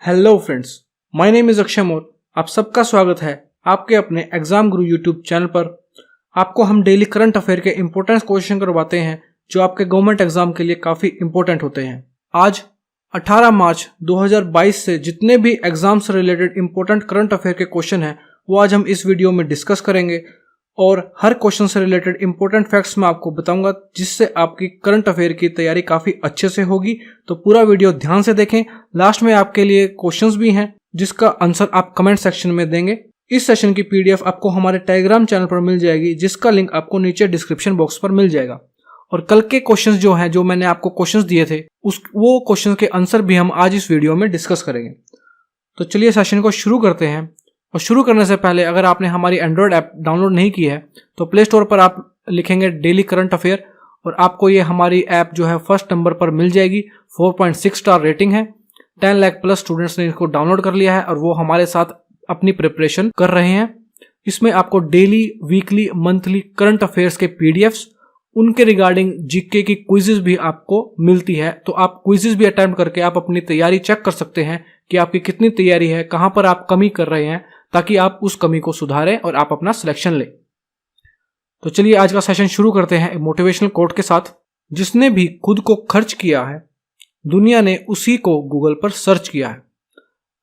Hello friends, my name is Akshay More. आप सबका स्वागत है आपके अपने एग्जाम गुरु यूट्यूब चैनल पर। आपको हम डेली करंट अफेयर के इंपॉर्टेंट क्वेश्चन करवाते हैं जो आपके गवर्नमेंट एग्जाम के लिए काफ़ी इंपॉर्टेंट होते हैं। आज 18 मार्च 2022 से जितने भी एग्जाम से रिलेटेड इंपॉर्टेंट करंट अफेयर के क्वेश्चन हैं वो आज हम इस वीडियो में डिस्कस करेंगे और हर क्वेश्चन से रिलेटेड इंपॉर्टेंट फैक्ट्स मैं आपको बताऊंगा जिससे आपकी करंट अफेयर की तैयारी काफ़ी अच्छे से होगी। तो पूरा वीडियो ध्यान से देखें। लास्ट में आपके लिए क्वेश्चंस भी हैं जिसका आंसर आप कमेंट सेक्शन में देंगे। इस सेशन की पीडीएफ आपको हमारे टेलीग्राम चैनल पर मिल जाएगी जिसका लिंक आपको नीचे डिस्क्रिप्शन बॉक्स पर मिल जाएगा। और कल के क्वेश्चंस जो हैं, जो मैंने आपको क्वेश्चंस दिए थे, वो क्वेश्चंस के आंसर भी हम आज इस वीडियो में डिस्कस करेंगे। तो चलिए सेशन को शुरू करते हैं। और शुरू करने से पहले अगर आपने हमारी एंड्रॉयड ऐप डाउनलोड नहीं की है तो प्ले स्टोर पर आप लिखेंगे डेली करंट अफेयर और आपको ये हमारी ऐप जो है फर्स्ट नंबर पर मिल जाएगी। 4.6 स्टार रेटिंग है। 10 लाख प्लस स्टूडेंट्स ने इसको डाउनलोड कर लिया है और वो हमारे साथ अपनी प्रिपरेशन कर रहे हैं। इसमें आपको daily, weekly, monthly current affairs के पीडीएफ्स, उनके रिगार्डिंग जीके की क्विजेस भी आपको मिलती है। तो आप क्विजेस भी अटेम्प्ट करके आप अपनी तैयारी चेक कर सकते हैं कि आपकी कितनी तैयारी है, कहां पर आप कमी कर रहे हैं, ताकि आप उस कमी को सुधारें और आप अपना सिलेक्शन लें। तो चलिए आज का सेशन शुरू करते हैं मोटिवेशनल कोट के साथ। जिसने भी खुद को खर्च किया है दुनिया ने उसी को गूगल पर सर्च किया है।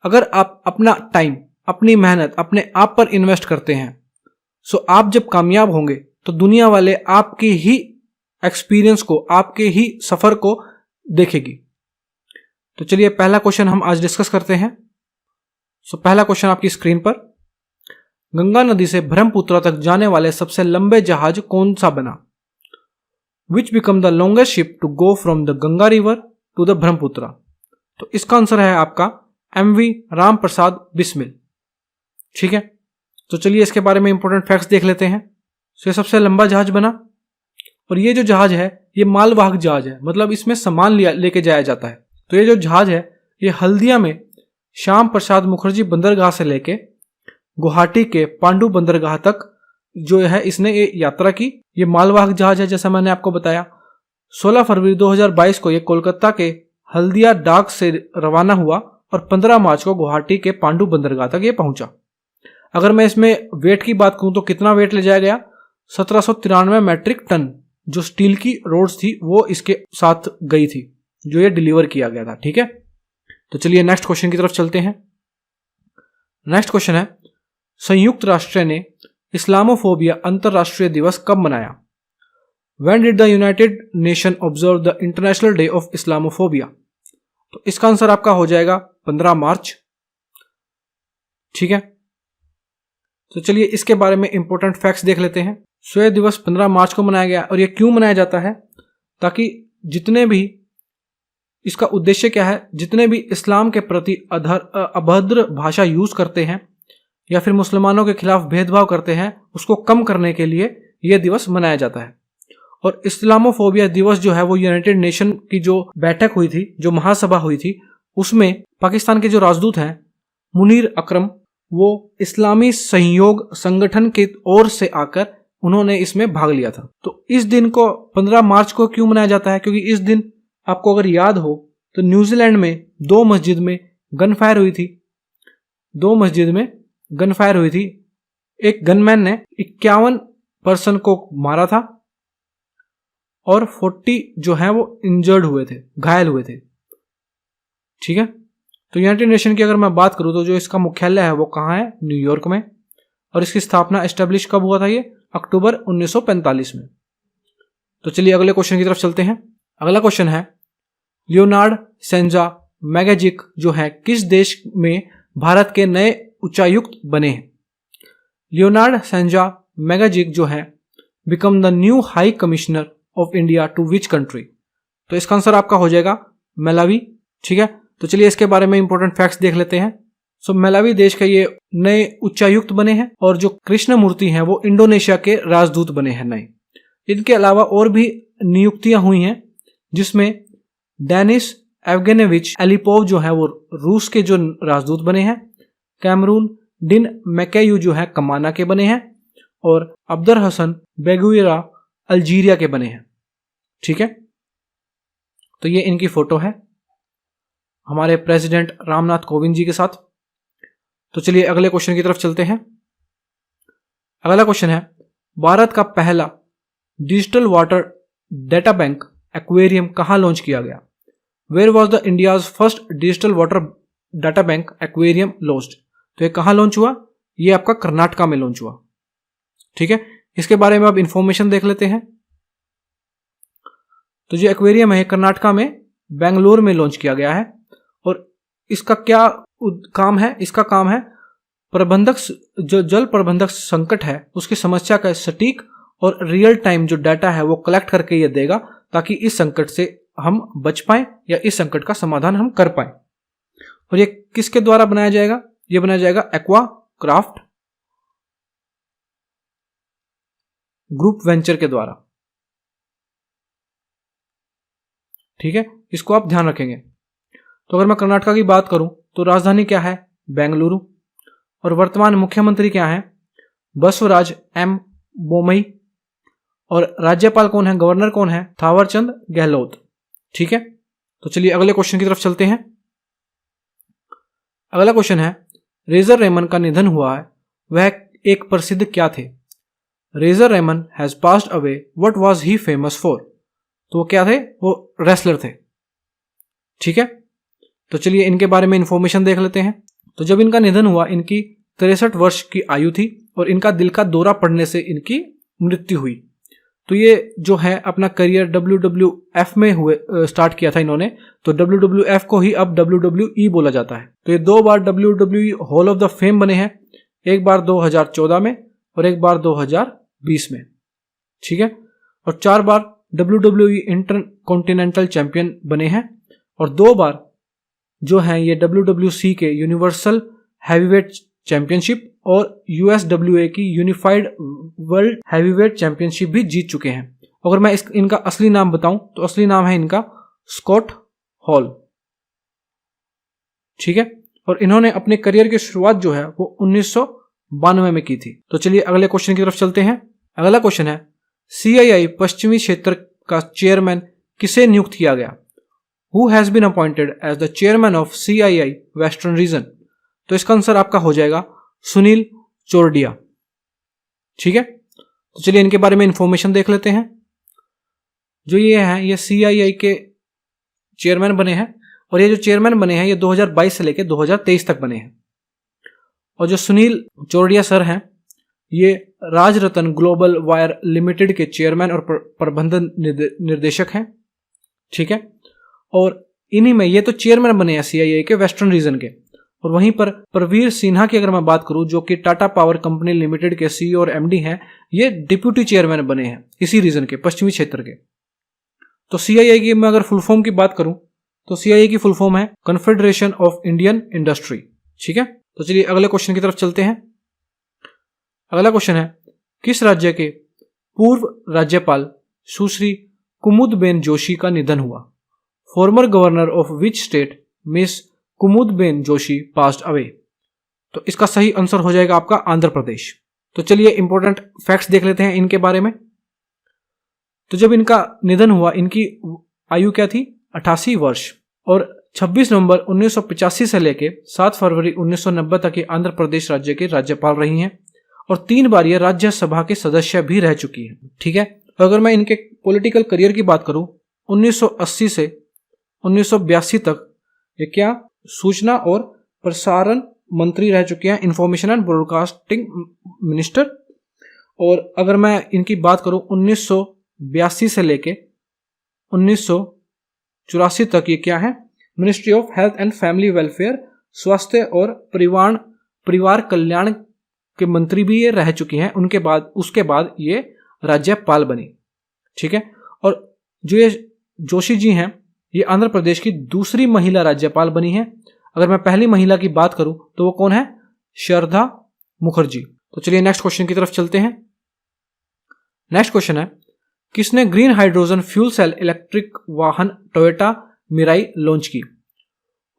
अगर आप अपना टाइम, अपनी मेहनत अपने आप पर इन्वेस्ट करते हैं सो आप जब कामयाब होंगे तो दुनिया वाले आपके ही एक्सपीरियंस को, आपके ही सफर को देखेगी। तो चलिए पहला क्वेश्चन हम आज डिस्कस करते हैं। पहला क्वेश्चन आपकी स्क्रीन पर। गंगा नदी से ब्रह्मपुत्र तक जाने वाले सबसे लंबे जहाज कौन सा बना? Which become the longest ship to go from the Ganga river to the Brahmaputra? तो इसका आंसर है आपका MV राम प्रसाद बिस्मिल। ठीक है, तो चलिए इसके बारे में इंपॉर्टेंट फैक्ट्स देख लेते हैं। ये सबसे लंबा जहाज बना और ये जो जहाज है ये मालवाहक जहाज है, मतलब इसमें सामान लेके जाया जाता है। तो ये जो जहाज है ये हल्दिया में श्याम प्रसाद मुखर्जी बंदरगाह से लेके गुवाहाटी के पांडु बंदरगाह तक जो है इसने ये यात्रा की। ये मालवाहक जहाज है जैसा मैंने आपको बताया। 16 फरवरी 2022 को ये कोलकाता के हल्दिया डाक से रवाना हुआ और 15 मार्च को गुवाहाटी के पांडु बंदरगाह तक ये पहुंचा। अगर मैं इसमें वेट की बात करूं तो कितना वेट ले जाया गया? 1793 मैट्रिक टन जो स्टील की रोड्स थी वो इसके साथ गई थी, जो ये डिलीवर किया गया था। ठीक है, तो चलिए नेक्स्ट क्वेश्चन की तरफ चलते हैं। नेक्स्ट क्वेश्चन है, संयुक्त राष्ट्र ने इस्लामोफोबिया अंतरराष्ट्रीय दिवस कब मनाया? When did the United Nation observe the International Day of Islamophobia? तो इसका आंसर आपका हो जाएगा 15 मार्च। ठीक है, तो चलिए इसके बारे में इंपॉर्टेंट फैक्ट्स देख लेते हैं। यह दिवस 15 मार्च को मनाया गया और यह क्यों मनाया जाता है? ताकि जितने भी, इसका उद्देश्य क्या है, जितने भी इस्लाम के प्रति अभद्र भाषा यूज करते हैं या फिर मुसलमानों के खिलाफ भेदभाव करते हैं उसको कम करने के लिए यह दिवस मनाया जाता है। और इस्लामोफोबिया दिवस जो है वो यूनाइटेड नेशन की जो बैठक हुई थी, जो महासभा हुई थी, उसमें पाकिस्तान के जो राजदूत हैं मुनीर अकरम, वो इस्लामी सहयोग संगठन की ओर से आकर उन्होंने इसमें भाग लिया था। तो इस दिन को 15 मार्च को क्यों मनाया जाता है? क्योंकि इस दिन आपको अगर याद हो तो न्यूजीलैंड में 2 मस्जिद में गन फायर हुई थी। 2 मस्जिद में गन फायर हुई थी। एक गनमैन ने 51 पर्सन को मारा था और 40 जो है वो इंजर्ड हुए थे, घायल हुए थे। ठीक है, तो यूनाइटेड नेशन की अगर मैं बात करूं तो जो इसका मुख्यालय है वो कहाँ है? न्यूयॉर्क में। और इसकी स्थापना एस्टेब्लिश कब हुआ था? ये अक्टूबर 1945 में। तो चलिए अगले क्वेश्चन की तरफ चलते हैं। अगला क्वेश्चन है, लियोनार्ड सेंजा मैगेजिक जो है किस देश में भारत के नए उच्चायुक्त बने हैं? लियोनार्ड सेंजा मैगेजिक जो है become the new high commissioner of India to which country? तो इसका आंसर आपका हो जाएगा मलावी। ठीक है, तो चलिए इसके बारे में इंपॉर्टेंट फैक्ट्स देख लेते हैं। मलावी देश के ये नए उच्चायुक्त बने हैं और जो कृष्ण मूर्ति हैं वो इंडोनेशिया के राजदूत बने हैं नए। इनके अलावा और भी नियुक्तियां हुई हैं जिसमें डेनिस एवगेनेविच एलिपोव जो है वो रूस के जो राजदूत बने हैं। कैमरून डिन मैकेयू जो है कमाना के बने हैं और अब्दर हसन बेगुइरा अल्जीरिया के बने हैं। ठीक है, तो ये इनकी फोटो है। हमारे प्रेसिडेंट रामनाथ कोविंद जी के साथ। तो चलिए अगले क्वेश्चन की तरफ चलते हैं। अगला क्वेश्चन है, भारत का पहला digital water data bank aquarium कहाँ लॉन्च किया गया? Where was the India's first digital water data bank aquarium launched? तो ये कहाँ लॉन्च हुआ? ये आपका कर्नाटका में लॉन्च हुआ। ठीक है, इसके बारे में अब इंफॉर्मेशन देख लेते हैं। तो जो एक्वेरियम है कर्नाटका में बेंगलोर में लॉन्च किया गया है और इसका क्या काम है? इसका काम है प्रबंधक, जो जल प्रबंधक संकट है उसकी समस्या का सटीक और रियल टाइम जो डाटा है वो कलेक्ट करके ये देगा, ताकि इस संकट से हम बच पाएं या इस संकट का समाधान हम कर पाएं। और ये किसके द्वारा बनाया जाएगा? ये बनाया जाएगा एक्वा क्राफ्ट ग्रुप वेंचर के द्वारा। ठीक है, इसको आप ध्यान रखेंगे। तो अगर मैं कर्नाटका की बात करूं तो राजधानी क्या है? बेंगलुरु। और वर्तमान मुख्यमंत्री क्या है? बसवराज एम बोमई। और राज्यपाल कौन है? गवर्नर कौन है? थावरचंद गहलोत। ठीक है, तो चलिए अगले क्वेश्चन की तरफ चलते हैं। अगला क्वेश्चन है, रेजर रेमन का निधन हुआ है, वह एक प्रसिद्ध क्या थे? रेजर रेमन has passed away, what was he famous for? तो वो क्या थे? वो रेसलर थे। ठीक है, तो चलिए इनके बारे में इंफॉर्मेशन देख लेते हैं। तो जब इनका निधन हुआ इनकी 63 वर्ष की आयु थी और इनका दिल का दौरा पड़ने से इनकी मृत्यु हुई। तो ये जो है अपना करियर WWF में हुए स्टार्ट किया था इन्होंने, तो WWF को ही अब WWE बोला जाता है। तो ये 2 बार WWE hall of the fame बने हैं, एक बार 2014 में और एक बार 2020 में। ठीक है, और 4 बार WWE इंटरकॉन्टिनेंटल चैंपियन बने हैं और 2 बार जो है ये WWC के यूनिवर्सल हैवीवेट चैंपियनशिप और USWA की यूनिफाइड वर्ल्ड हैवीवेट चैंपियनशिप भी जीत चुके हैं। अगर मैं इनका असली नाम बताऊं तो असली नाम है इनका स्कॉट हॉल। ठीक है, और इन्होंने अपने करियर की शुरुआत जो है वो 1992 में की थी। तो चलिए अगले क्वेश्चन की तरफ चलते हैं। अगला क्वेश्चन है, CII पश्चिमी क्षेत्र का चेयरमैन किसे नियुक्त किया गया? Who has been appointed as the chairman of CII Western Region? तो इसका आंसर आपका हो जाएगा सुनील चोरडिया। ठीक है, तो चलिए इनके बारे में इंफॉर्मेशन देख लेते हैं। जो ये हैं ये CII के चेयरमैन बने हैं और ये जो चेयरमैन बने हैं ये 2022 से लेकर 2023 तक बने हैं। और जो सुनील चोरडिया सर हैं ये राजरतन ग्लोबल वायर लिमिटेड के चेयरमैन और प्रबंधन निर्देशक हैं। ठीक है, और इन्हीं में ये तो चेयरमैन बने हैं CII के वेस्टर्न रीजन के। और वहीं पर प्रवीर सिन्हा की अगर मैं बात करूं जो कि टाटा पावर कंपनी लिमिटेड के CEO और MD हैं, ये डिप्यूटी चेयरमैन बने हैं इसी रीजन के, पश्चिमी क्षेत्र के। तो CII की मैं अगर फुल फॉर्म की बात करूं तो CII की फुल फॉर्म है कन्फेडरेशन ऑफ इंडियन इंडस्ट्री। ठीक है, तो चलिए अगले क्वेश्चन की तरफ चलते हैं। अगला क्वेश्चन है, किस राज्य के पूर्व राज्यपाल सुश्री कुमुदबेन जोशी का निधन हुआ? Former governor of which state miss Kumudben Joshi passed away? तो इसका सही आंसर हो जाएगा आपका आंध्र प्रदेश। तो चलिए इंपॉर्टेंट फैक्ट्स देख लेते हैं इनके बारे में। तो जब इनका निधन हुआ इनकी आयु क्या थी? 88 वर्ष। और 26 नवंबर 1985 से लेकर 7 फरवरी 1990 तक ये आंध्र प्रदेश राज्य के राज्यपाल रही हैं और 3 बार ये राज्यसभा के सदस्य भी रह चुकी हैं। ठीक है, अगर मैं इनके पॉलिटिकल करियर की बात करूं 1980 से 1982 तक ये क्या सूचना और प्रसारण मंत्री रह चुके हैं, इंफॉर्मेशन एंड ब्रॉडकास्टिंग मिनिस्टर। और अगर मैं इनकी बात करूं 1982 से लेके 1984 तक ये क्या है? Ministry of health and family welfare, स्वास्थ्य और परिवार कल्याण के मंत्री भी ये रह चुकी हैं। उसके बाद ये राज्यपाल बनी। ठीक है, और जो ये जोशी जी हैं ये आंध्र प्रदेश की दूसरी महिला राज्यपाल बनी है। अगर मैं पहली महिला की बात करूं तो वो कौन है? शारदा मुखर्जी। तो चलिए नेक्स्ट क्वेश्चन की तरफ चलते हैं। नेक्स्ट क्वेश्चन है, किसने green hydrogen fuel cell electric वाहन टोयोटा मिराई लॉन्च की?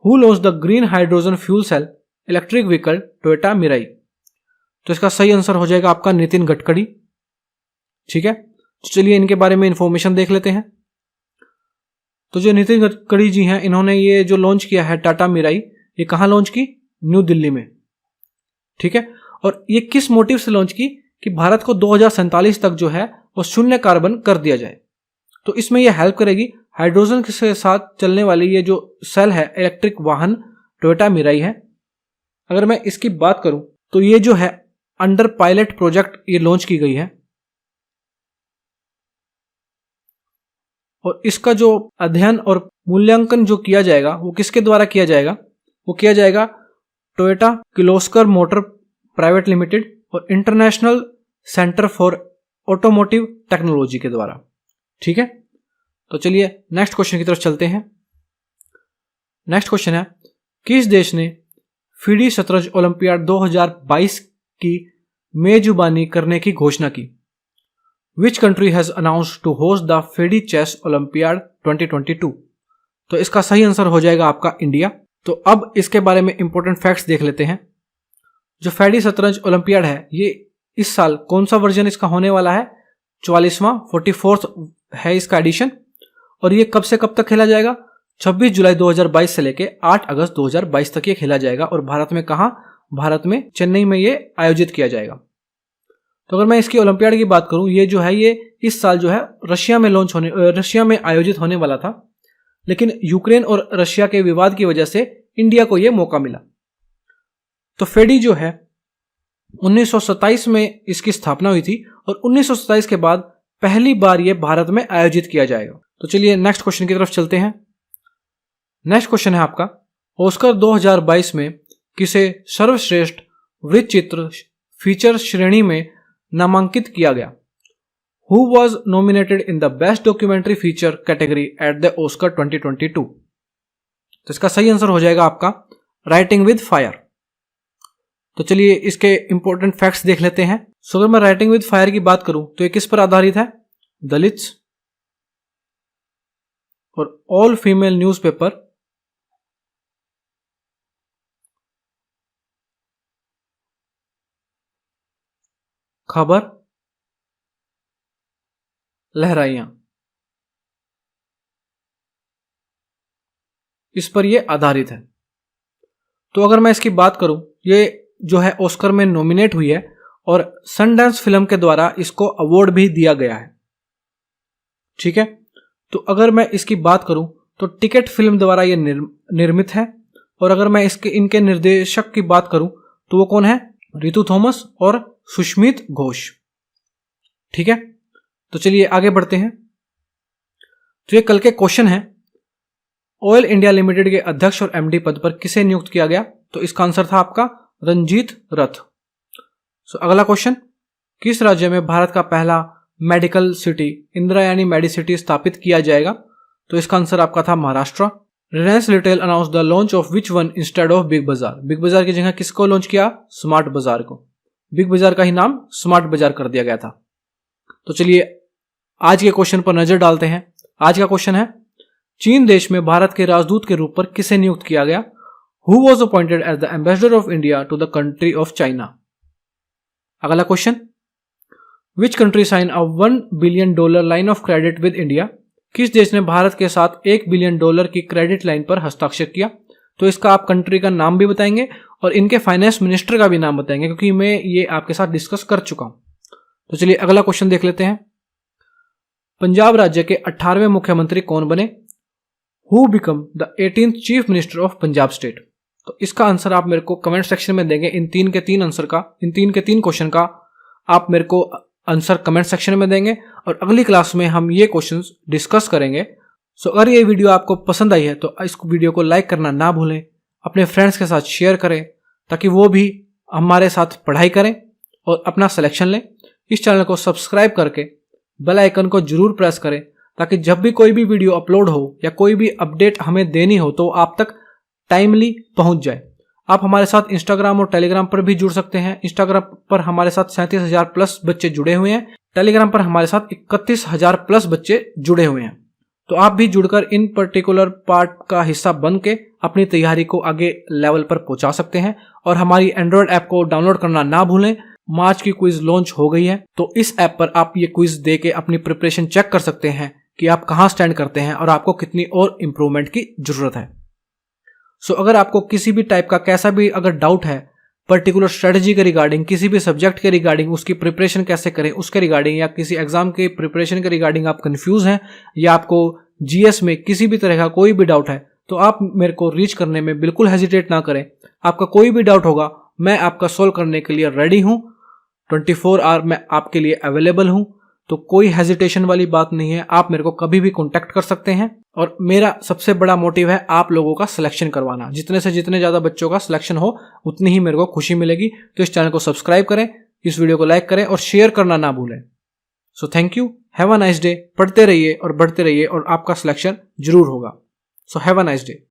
Who launch the green hydrogen fuel cell electric vehicle Toyota Mirai? तो इसका सही आंसर हो जाएगा आपका नितिन गडकरी। ठीक है, तो चलिए इनके बारे में इंफॉर्मेशन देख लेते हैं। तो जो नितिन गडकरी जी हैं, इन्होंने ये जो लॉन्च किया है टाटा मिराई, ये कहाँ लॉन्च की? न्यू दिल्ली में। ठीक है, और ये किस मोटिव से लॉन्च की कि भारत को 2047 तक जो है वो शून्य कार्बन कर दिया जाए। तो इसमें ये हेल्प करेगी। हाइड्रोजन के साथ चलने वाली ये जो सेल है इलेक्ट्रिक वाहन टोयोटा मिराई है। अगर मैं इसकी बात करूं तो ये जो है अंडर पायलट प्रोजेक्ट ये लॉन्च की गई है, और इसका जो अध्ययन और मूल्यांकन जो किया जाएगा वो किसके द्वारा किया जाएगा? वो किया जाएगा Toyota Kirloskar motor private limited और international centre for automotive technology के द्वारा। ठीक है, तो चलिए नेक्स्ट क्वेश्चन की तरफ चलते हैं। नेक्स्ट क्वेश्चन है, किस देश ने फीडी शतरंज ओलंपियाड 2022 की मेजबानी करने की घोषणा की? Which country has announced to host the FIDE chess olympiad 2022? तो इसका सही आंसर हो जाएगा आपका इंडिया। तो अब इसके बारे में इंपॉर्टेंट फैक्ट्स देख लेते हैं। जो फीडी शतरंज ओलंपियाड है, ये इस साल कौन सा वर्जन इसका होने वाला है? 44वां 44th है इसका एडिशन। और ये कब से कब तक खेला जाएगा? 26 जुलाई 2022 से लेके 8 अगस्त 2022 तक ये खेला जाएगा। और भारत में कहाँ? भारत में चेन्नई में ये आयोजित किया जाएगा। तो अगर मैं इसकी ओलंपियाड की बात करूं, ये जो है ये इस साल जो है रशिया में आयोजित होने वाला था, लेकिन यूक्रेन और रशिया के विवाद की वजह से इंडिया को ये मौका मिला। तो फेडी जो है 1927 में इसकी स्थापना हुई थी और 1927 के बाद पहली बार ये भारत में आयोजित किया जाएगा। तो चलिए नेक्स्ट क्वेश्चन की तरफ चलते हैं। नेक्स्ट क्वेश्चन है आपका, ऑस्कर 2022 में किसे सर्वश्रेष्ठ वृत्त चित्र फीचर श्रेणी में नामांकित किया गया? Who was nominated in the best documentary feature category at the Oscar 2022? तो इसका सही आंसर हो जाएगा आपका राइटिंग विद फायर। तो चलिए इसके इंपॉर्टेंट फैक्ट्स देख लेते हैं। सो अगर मैं राइटिंग विद फायर की बात करूं तो ये किस पर आधारित है? दलित्स और ऑल फीमेल न्यूज़पेपर, खबर, लहराइयां, इस पर यह आधारित है। तो अगर मैं इसकी बात करूं, ये जो है ऑस्कर में नॉमिनेट हुई है और सनडांस फिल्म के द्वारा इसको अवार्ड भी दिया गया है। ठीक है, तो अगर मैं इसकी बात करूं तो टिकट फिल्म द्वारा यह निर्मित है। और अगर मैं इनके निर्देशक की बात करूं तो वो कौन है? रितु थॉमस और सुष्मित घोष। ठीक है, तो चलिए आगे बढ़ते हैं। तो ये कल के क्वेश्चन है, ऑयल इंडिया लिमिटेड के अध्यक्ष और एमडी पद पर किसे नियुक्त किया गया? तो इसका आंसर था आपका रंजीत रथ। सो अगला क्वेश्चन, किस राज्य में भारत का पहला मेडिकल सिटी इंद्रायणी मेडिसिटी स्थापित किया जाएगा? तो इसका आंसर आपका था Maharashtra. Reliance retail announce the launch of which one instead of big बाजार? बिग बाजार की जगह किसको लॉन्च किया? स्मार्ट बाजार को। बिग बाजार का ही नाम स्मार्ट बाजार कर दिया गया था। तो चलिए आज के क्वेश्चन पर नजर डालते हैं। आज का क्वेश्चन है, चीन देश में भारत के राजदूत के रूप पर किसे नियुक्त किया गया? Who was appointed as the ambassador of India to the country of China? अगला question, which country sign a $1 billion line of credit with India? किस देश ने भारत के साथ $1 बिलियन की क्रेडिट लाइन पर हस्ताक्षर किया? तो इसका आप कंट्री का नाम भी बताएंगे और इनके फाइनेंस मिनिस्टर का भी नाम बताएंगे, क्योंकि मैं ये आपके साथ डिस्कस कर चुका हूं। तो चलिए अगला क्वेश्चन देख लेते हैं। पंजाब राज्य के 18वें मुख्यमंत्री कौन बने? Who become the 18th chief minister of Punjab state? तो इसका आंसर आप मेरे को कमेंट सेक्शन में देंगे। इन तीन के तीन क्वेश्चन का आप मेरे को आंसर कमेंट सेक्शन में देंगे और अगली क्लास में हम ये क्वेश्चंस डिस्कस करेंगे। सो अगर ये वीडियो आपको पसंद आई है तो इस वीडियो को लाइक करना ना भूलें, अपने फ्रेंड्स के साथ शेयर करें ताकि वो भी हमारे साथ पढ़ाई करें और अपना सिलेक्शन लें। इस चैनल को सब्सक्राइब करके बेल आइकन को जरूर प्रेस करें ताकि जब भी कोई भी वीडियो अपलोड हो या कोई भी अपडेट हमें देनी हो तो आप तक टाइमली पहुंच जाए। आप हमारे साथ इंस्टाग्राम और टेलीग्राम पर भी जुड़ सकते हैं। इंस्टाग्राम पर हमारे साथ 37,000 प्लस बच्चे जुड़े हुए हैं, टेलीग्राम पर हमारे साथ 31,000 प्लस बच्चे जुड़े हुए हैं। तो आप भी जुड़कर इन पर्टिकुलर पार्ट का हिस्सा बन के अपनी तैयारी को आगे लेवल पर पहुंचा सकते हैं। और हमारी एंड्रॉयड ऐप को डाउनलोड करना ना भूलें। मार्च की क्विज लॉन्च हो गई है, तो इस ऐप पर आप ये क्विज दे के अपनी प्रिपरेशन चेक कर सकते हैं कि आप कहाँ स्टैंड करते हैं और आपको कितनी और इम्प्रूवमेंट की ज़रूरत है। सो अगर आपको किसी भी टाइप का कैसा भी अगर डाउट है पर्टिकुलर स्ट्रेटजी के रिगार्डिंग, किसी भी सब्जेक्ट के रिगार्डिंग, उसकी प्रिपरेशन कैसे करें उसके रिगार्डिंग, या किसी एग्जाम के प्रिपरेशन के रिगार्डिंग आप कंफ्यूज हैं, या आपको जीएस में किसी भी तरह का कोई भी डाउट है, तो आप मेरे को रीच करने में बिल्कुल हेजिटेट ना करें। आपका कोई भी डाउट होगा मैं आपका सोल्व करने के लिए रेडी हूँ। 24 आवर मैं आपके लिए अवेलेबल हूँ, तो कोई हेजिटेशन वाली बात नहीं है। आप मेरे को कभी भी कॉन्टैक्ट कर सकते हैं। और मेरा सबसे बड़ा मोटिव है आप लोगों का सिलेक्शन करवाना। जितने से जितने ज़्यादा बच्चों का सिलेक्शन हो उतनी ही मेरे को खुशी मिलेगी। तो इस चैनल को सब्सक्राइब करें, इस वीडियो को लाइक करें और शेयर करना ना भूलें। So thank you, have a nice day. पढ़ते रहिए और बढ़ते रहिए और आपका सिलेक्शन जरूर होगा। So have a nice day.